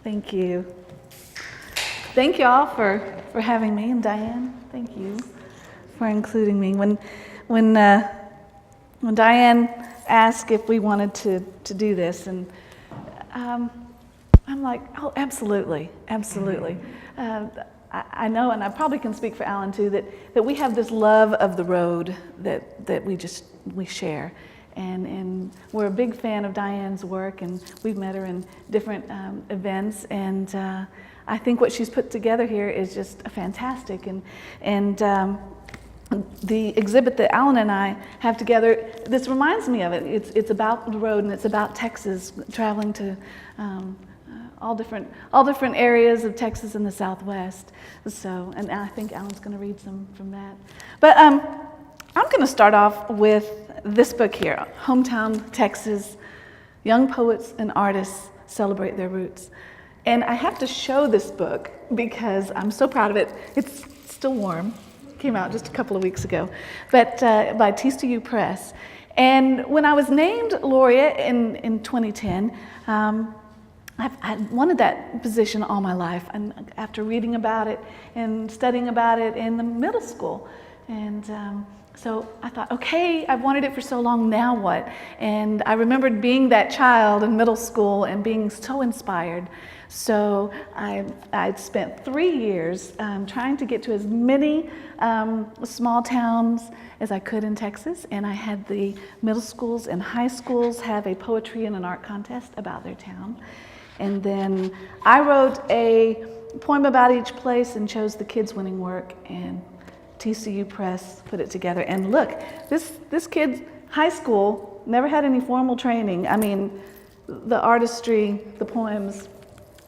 Thank you. Thank you all for having me, and Diane, thank you for including me. When Diane asked if we wanted to do this, and I'm like, oh, absolutely. I know, and I probably can speak for Alan too, that we have this love of the road that we share. And we're a big fan of Diane's work, and we've met her in different events, and I think what she's put together here is just fantastic. And the exhibit that Alan and I have together, this reminds me of it. It's about the road, and it's about Texas, traveling to all different areas of Texas and the Southwest. So, and I think Alan's going to read some from that. But I'm going to start off with this book here, Hometown Texas, Young Poets and Artists Celebrate Their Roots. And I have to show this book because I'm so proud of it. It's still warm. It came out just a couple of weeks ago, but by TCU Press. And when I was named laureate in 2010, I wanted that position all my life, and after reading about it and studying about it in the middle school. And so I thought, okay, I've wanted it for so long, now what? And I remembered being that child in middle school and being so inspired. So I'd spent 3 years trying to get to as many small towns as I could in Texas, and I had the middle schools and high schools have a poetry and an art contest about their town. And then I wrote a poem about each place and chose the kids' winning work, and TCU Press put it together. And look, this kid, high school, never had any formal training. I mean, the artistry, the poems,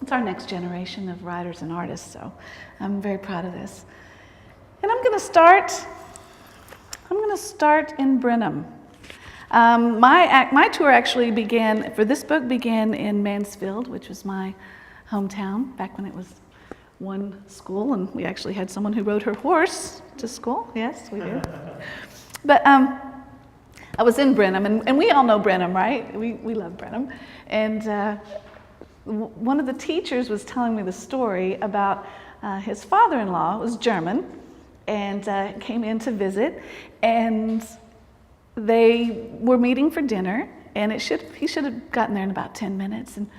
it's our next generation of writers and artists, so I'm very proud of this. And I'm going to start in Brenham. My tour actually began in Mansfield, which was my hometown back when it was one school, and we actually had someone who rode her horse to school. Yes, we do. But I was in Brenham, and we all know Brenham, right? We love Brenham. And one of the teachers was telling me the story about his father-in-law was German, and came in to visit, and they were meeting for dinner, and he should have gotten there in about 10 minutes, and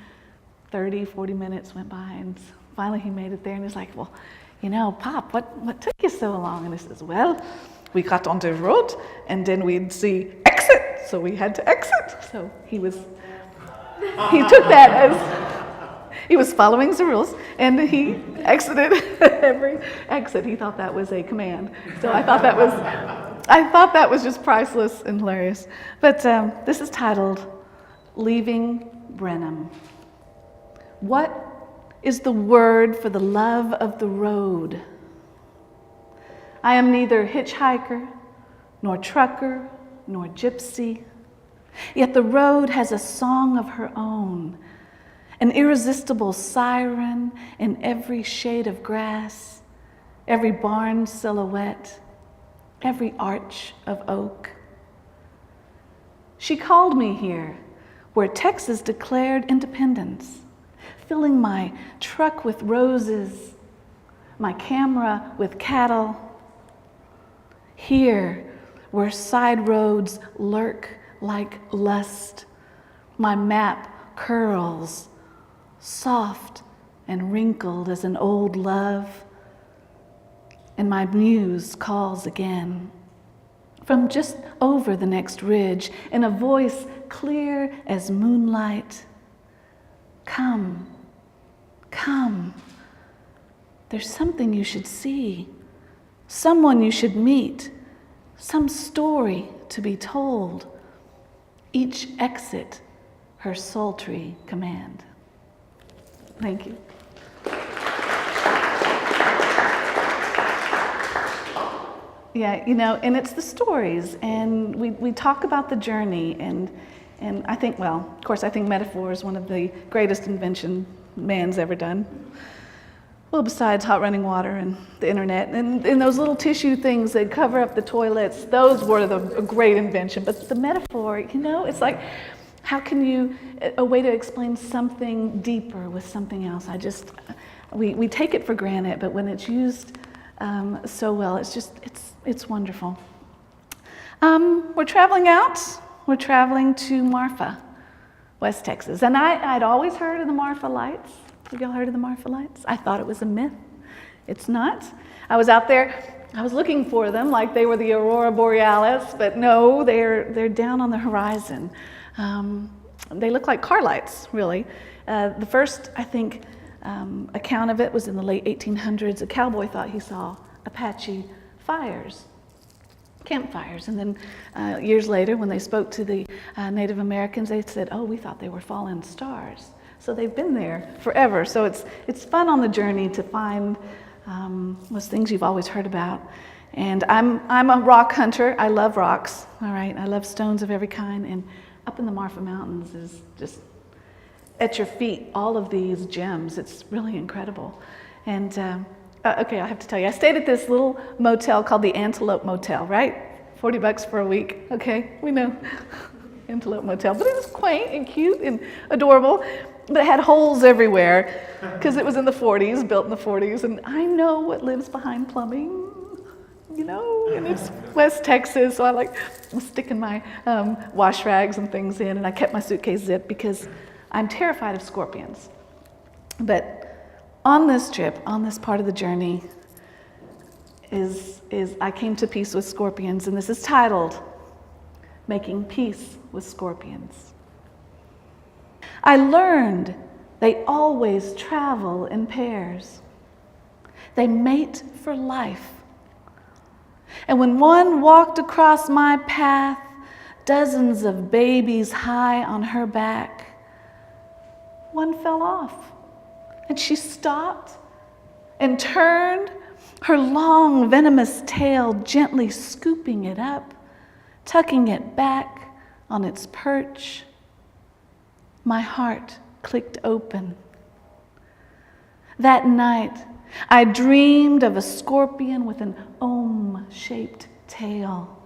30, 40 minutes went by, and finally he made it there, and he's like, well, you know, Pop, what took you so long? And he says, well, we got on the road, and then we'd see exit, so we had to exit. So he took that as he was following the rules, and he exited every exit. He thought that was a command. So I thought that was just priceless and hilarious. But this is titled Leaving Brenham. What is the word for the love of the road? I am neither hitchhiker, nor trucker, nor gypsy. Yet the road has a song of her own, an irresistible siren in every shade of grass, every barn silhouette, every arch of oak. She called me here, where Texas declared independence, filling my truck with roses, my camera with cattle. Here, where side roads lurk like lust, my map curls, soft and wrinkled as an old love, and my muse calls again from just over the next ridge in a voice clear as moonlight. Come, come, there's something you should see, someone you should meet, some story to be told, each exit her sultry command. Thank you. Yeah, you know, and it's the stories, and we talk about the journey, and I think, well, of course, I think metaphor is one of the greatest invention man's ever done. Well, besides hot running water and the internet, and those little tissue things that cover up the toilets, those were a great invention. But the metaphor, you know, it's like, How can you, a way to explain something deeper with something else? We take it for granted, but when it's used so well, it's wonderful. We're traveling out. We're traveling to Marfa, West Texas. And I'd always heard of the Marfa Lights. Have y'all heard of the Marfa Lights? I thought it was a myth. It's not. I was out there, I was looking for them like they were the Aurora Borealis, but no, they're down on the horizon. They look like car lights, really. The first, I think, account of it was in the late 1800s. A cowboy thought he saw Apache fires, campfires. And then years later, when they spoke to the Native Americans, they said, oh, we thought they were fallen stars. So they've been there forever. So it's fun on the journey to find those things you've always heard about. And I'm a rock hunter. I love rocks, all right? I love stones of every kind. And up in the Marfa Mountains is just at your feet, all of these gems. It's really incredible. And okay, I have to tell you, I stayed at this little motel called the Antelope Motel, right? $40 for a week. Okay, we know. Antelope Motel. But it was quaint and cute and adorable. But it had holes everywhere because it was in the 40s, built in the 40s. And I know what lives behind plumbing, you know, and it's West Texas. So I like sticking my wash rags and things in, and I kept my suitcase zipped because I'm terrified of scorpions. But on this trip, on this part of the journey, is I came to peace with scorpions, and this is titled, Making Peace with Scorpions. I learned they always travel in pairs. They mate for life. And when one walked across my path, dozens of babies high on her back, one fell off, and she stopped and turned, her long venomous tail gently scooping it up, tucking it back on its perch. My heart clicked open. That night, I dreamed of a scorpion with an ohm-shaped tail.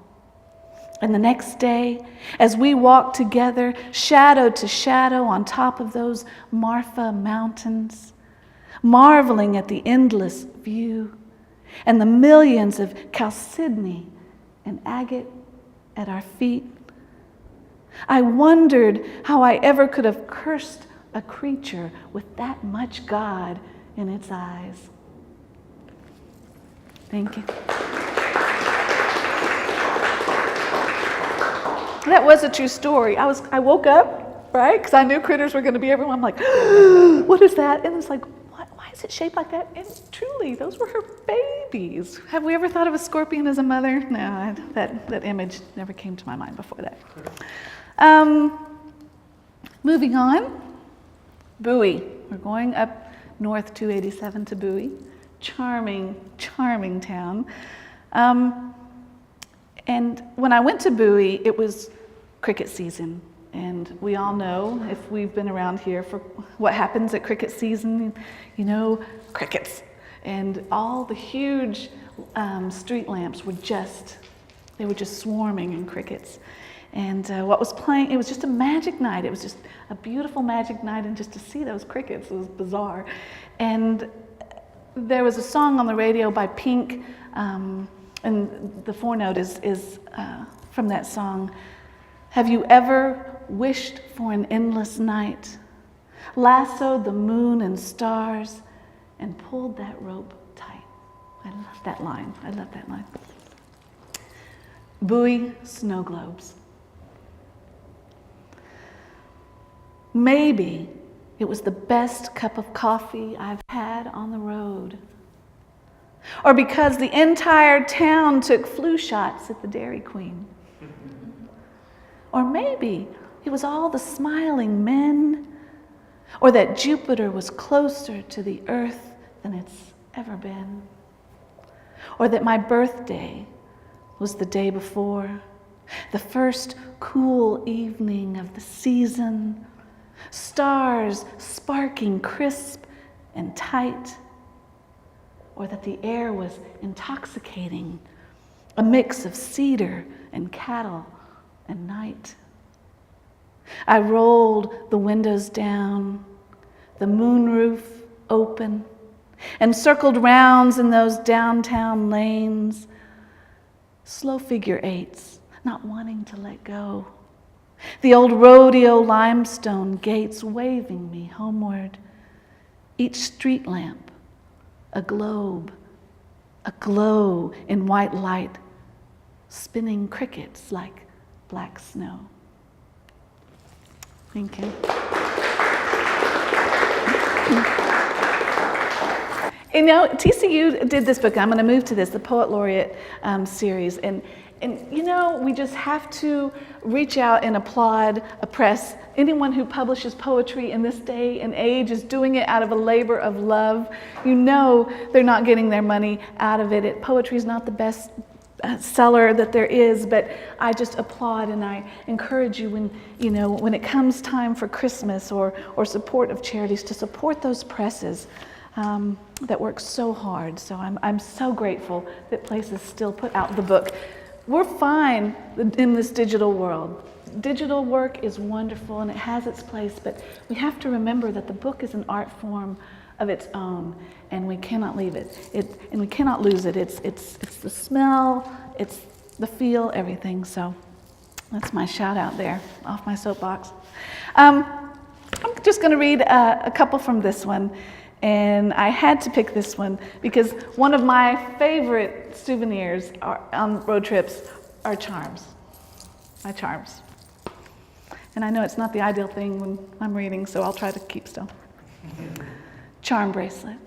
And the next day, as we walked together, shadow to shadow on top of those Marfa mountains, marveling at the endless view and the millions of chalcedony and agate at our feet, I wondered how I ever could have cursed a creature with that much God in its eyes. Thank you. That was a true story. I woke up, right? Because I knew critters were going to be everywhere. I'm like, what is that? And it's like, what? Why is it shaped like that? And truly, those were her babies. Have we ever thought of a scorpion as a mother? No, that image never came to my mind before that. Moving on, Bowie. We're going up north 287 to Bowie. Charming, charming town. And when I went to Bowie, it was cricket season. And we all know, if we've been around here, for what happens at cricket season, you know, crickets. And all the huge street lamps were just swarming in crickets. And what was playing, it was just a magic night. It was just a beautiful magic night, and just to see those crickets was bizarre. And there was a song on the radio by Pink, and the forenote is from that song. Have you ever wished for an endless night, lassoed the moon and stars, and pulled that rope tight? I love that line. I love that line. Bowie snow globes. Maybe it was the best cup of coffee I've had on the road. Or because the entire town took flu shots at the Dairy Queen. Or maybe it was all the smiling men. Or that Jupiter was closer to the earth than it's ever been. Or that my birthday was the day before, the first cool evening of the season, stars sparking crisp and tight, or that the air was intoxicating, a mix of cedar and cattle and night. I rolled the windows down, the moonroof open, and circled rounds in those downtown lanes, slow figure eights, not wanting to let go. The old rodeo limestone gates waving me homeward. Each street lamp, a globe, a glow in white light, spinning crickets like black snow. Thank you. You know, TCU did this book. I'm going to move to this, the Poet Laureate series. And you know, we just have to reach out and applaud, oppress. Anyone who publishes poetry in this day and age is doing it out of a labor of love. You know they're not getting their money out of it. Poetry is not the best seller that there is, but I just applaud and I encourage you when it comes time for Christmas or support of charities to support those presses that work so hard. So I'm so grateful that places still put out the book. We're fine in this digital world. Digital work is wonderful and it has its place, but we have to remember that the book is an art form of its own, and we cannot leave it. And we cannot lose it. It's the smell, it's the feel, everything. So that's my shout out there, off my soapbox. I'm just going to read a couple from this one. And I had to pick this one because one of my favorite souvenirs on road trips are charms. My charms. And I know it's not the ideal thing when I'm reading, so I'll try to keep still. Charm bracelet.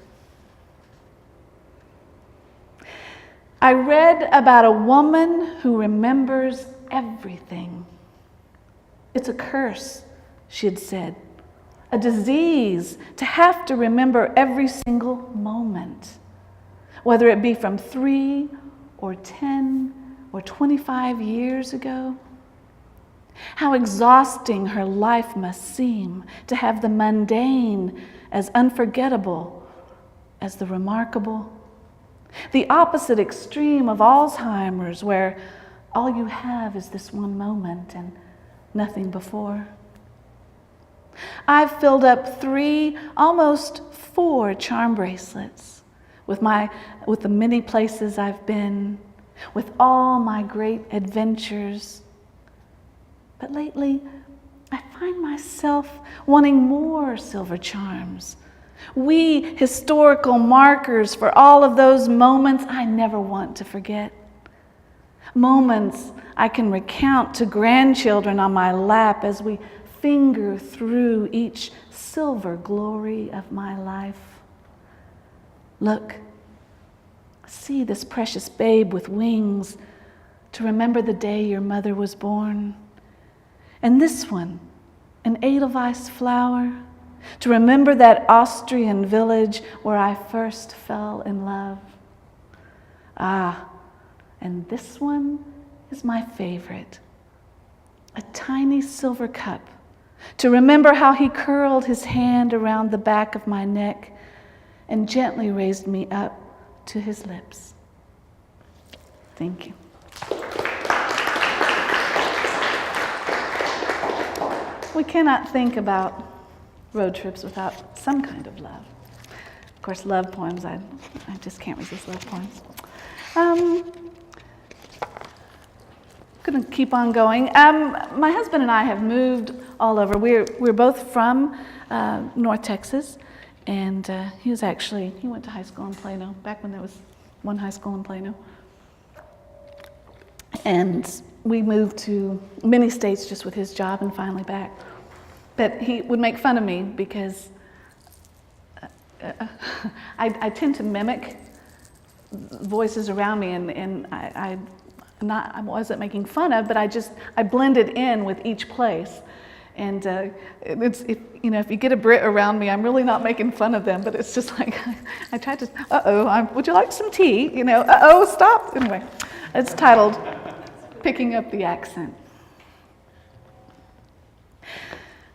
I read about a woman who remembers everything. It's a curse, she had said. A disease to have to remember every single moment, whether it be from 3 or 10 or 25 years ago. How exhausting her life must seem to have the mundane as unforgettable as the remarkable. The opposite extreme of Alzheimer's, where all you have is this one moment and nothing before. I've filled up 3, almost 4 charm bracelets with the many places I've been, with all my great adventures. But lately, I find myself wanting more silver charms. Historical markers for all of those moments I never want to forget. Moments I can recount to grandchildren on my lap as we finger through each silver glory of my life. Look, see this precious babe with wings to remember the day your mother was born. And this one, an Edelweiss flower, to remember that Austrian village where I first fell in love. Ah, and this one is my favorite. A tiny silver cup to remember how he curled his hand around the back of my neck and gently raised me up to his lips. Thank you. We cannot think about road trips without some kind of love. Of course, love poems, I just can't resist love poems. Gonna keep on going. My husband and I have moved all over. We're both from North Texas, and he went to high school in Plano, back when there was one high school in Plano. And we moved to many states just with his job and finally back. But he would make fun of me because I tend to mimic voices around me, and I wasn't making fun of, but I blended in with each place. And if you get a Brit around me, I'm really not making fun of them, but it's just like, I tried to, would you like some tea? Stop. Anyway, it's titled, Picking Up the Accent.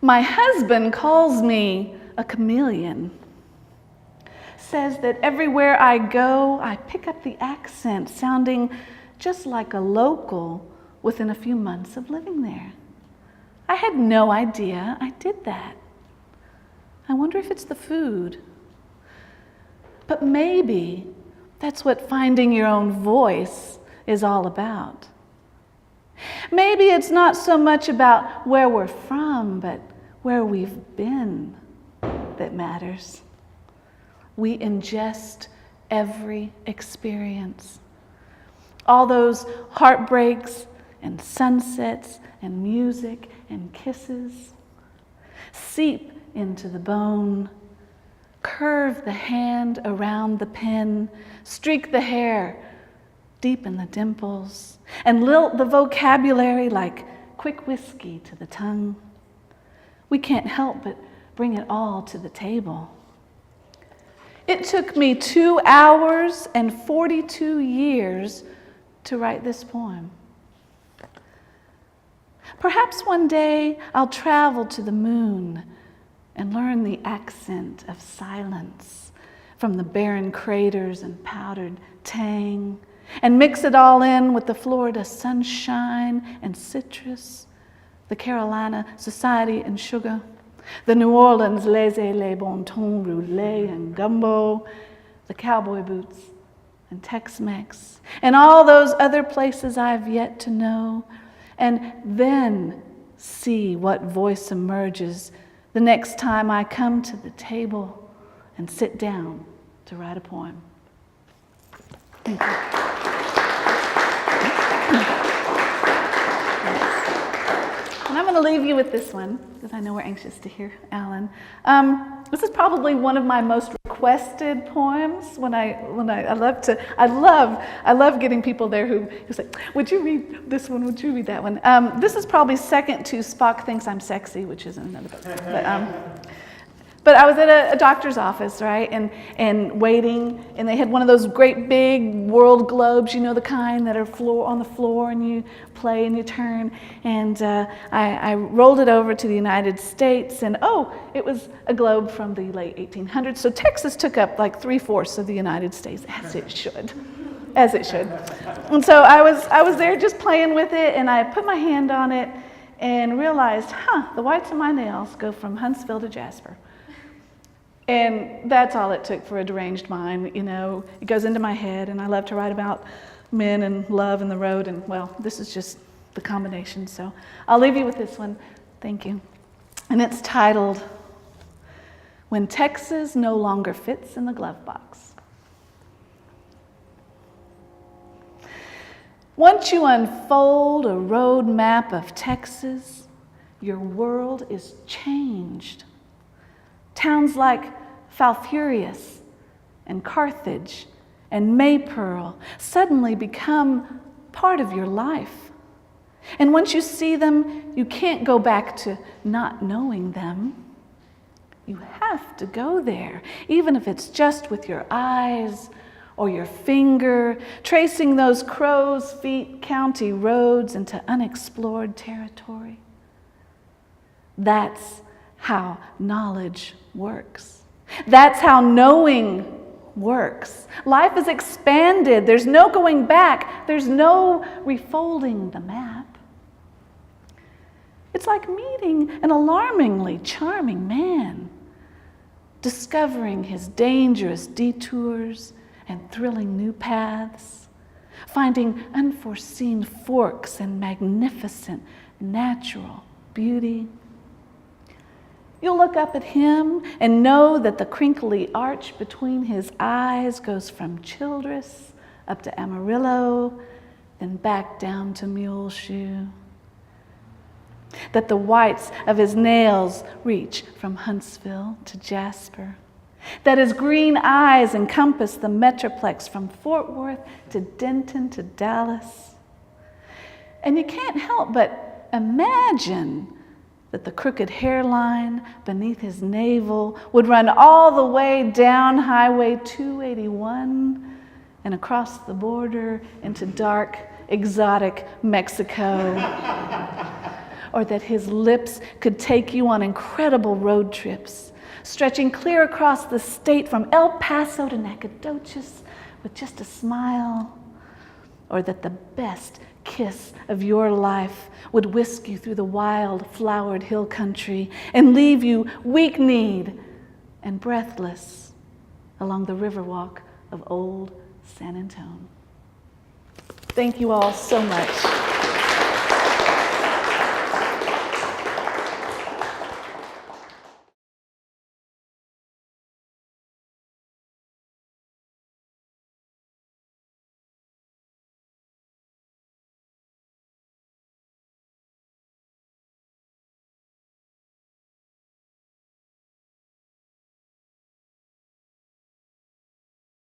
My husband calls me a chameleon. Says that everywhere I go, I pick up the accent, sounding just like a local within a few months of living there. I had no idea I did that. I wonder if it's the food. But maybe that's what finding your own voice is all about. Maybe it's not so much about where we're from, but where we've been that matters. We ingest every experience. All those heartbreaks and sunsets and music and kisses seep into the bone, curve the hand around the pen, streak the hair, deepen the dimples, and lilt the vocabulary like quick whiskey to the tongue. We can't help but bring it all to the table. It took me 2 hours and 42 years to write this poem. Perhaps one day I'll travel to the moon and learn the accent of silence from the barren craters and powdered tang, and mix it all in with the Florida sunshine and citrus, the Carolina society and sugar, the New Orleans laissez bon ton roulé and gumbo, the cowboy boots and Tex-Mex, and all those other places I've yet to know, and then see what voice emerges the next time I come to the table and sit down to write a poem. Thank you. And I'm going to leave you with this one, because I know we're anxious to hear Alan. This is probably one of my most requested poems. I love getting people there who say, "Would you read this one? Would you read that one?" This is probably second to Spock Thinks I'm Sexy, which is another book. But I was at a doctor's office, right, and waiting, and they had one of those great big world globes, you know, the kind that are on the floor, and you play and you turn. And I rolled it over to the United States, and it was a globe from the late 1800s. So Texas took up like 3/4 of the United States, as it should. As it should. And so I was there just playing with it, and I put my hand on it and realized, the whites of my nails go from Huntsville to Jasper. And that's all it took for a deranged mind, you know. It goes into my head, and I love to write about men and love and the road, and well, this is just the combination. So I'll leave you with this one. Thank you. And it's titled, When Texas No Longer Fits in the Glove Box. Once you unfold a road map of Texas, your world is changed. Towns like Falfurrias and Carthage and Maypearl suddenly become part of your life. And once you see them, you can't go back to not knowing them. You have to go there, even if it's just with your eyes or your finger, tracing those crow's feet county roads into unexplored territory. That's how knowledge works. That's how knowing works. Life is expanded. There's no going back. There's no refolding the map. It's like meeting an alarmingly charming man, discovering his dangerous detours and thrilling new paths, finding unforeseen forks and magnificent natural beauty. You'll look up at him and know that the crinkly arch between his eyes goes from Childress up to Amarillo, then back down to Muleshoe. That the whites of his nails reach from Huntsville to Jasper. That his green eyes encompass the Metroplex from Fort Worth to Denton to Dallas. And you can't help but imagine that the crooked hairline beneath his navel would run all the way down Highway 281 and across the border into dark, exotic Mexico. Or that his lips could take you on incredible road trips, stretching clear across the state from El Paso to Nacogdoches with just a smile. Or that the best kiss of your life would whisk you through the wild, flowered hill country and leave you weak-kneed and breathless along the riverwalk of old San Antone. Thank you all so much.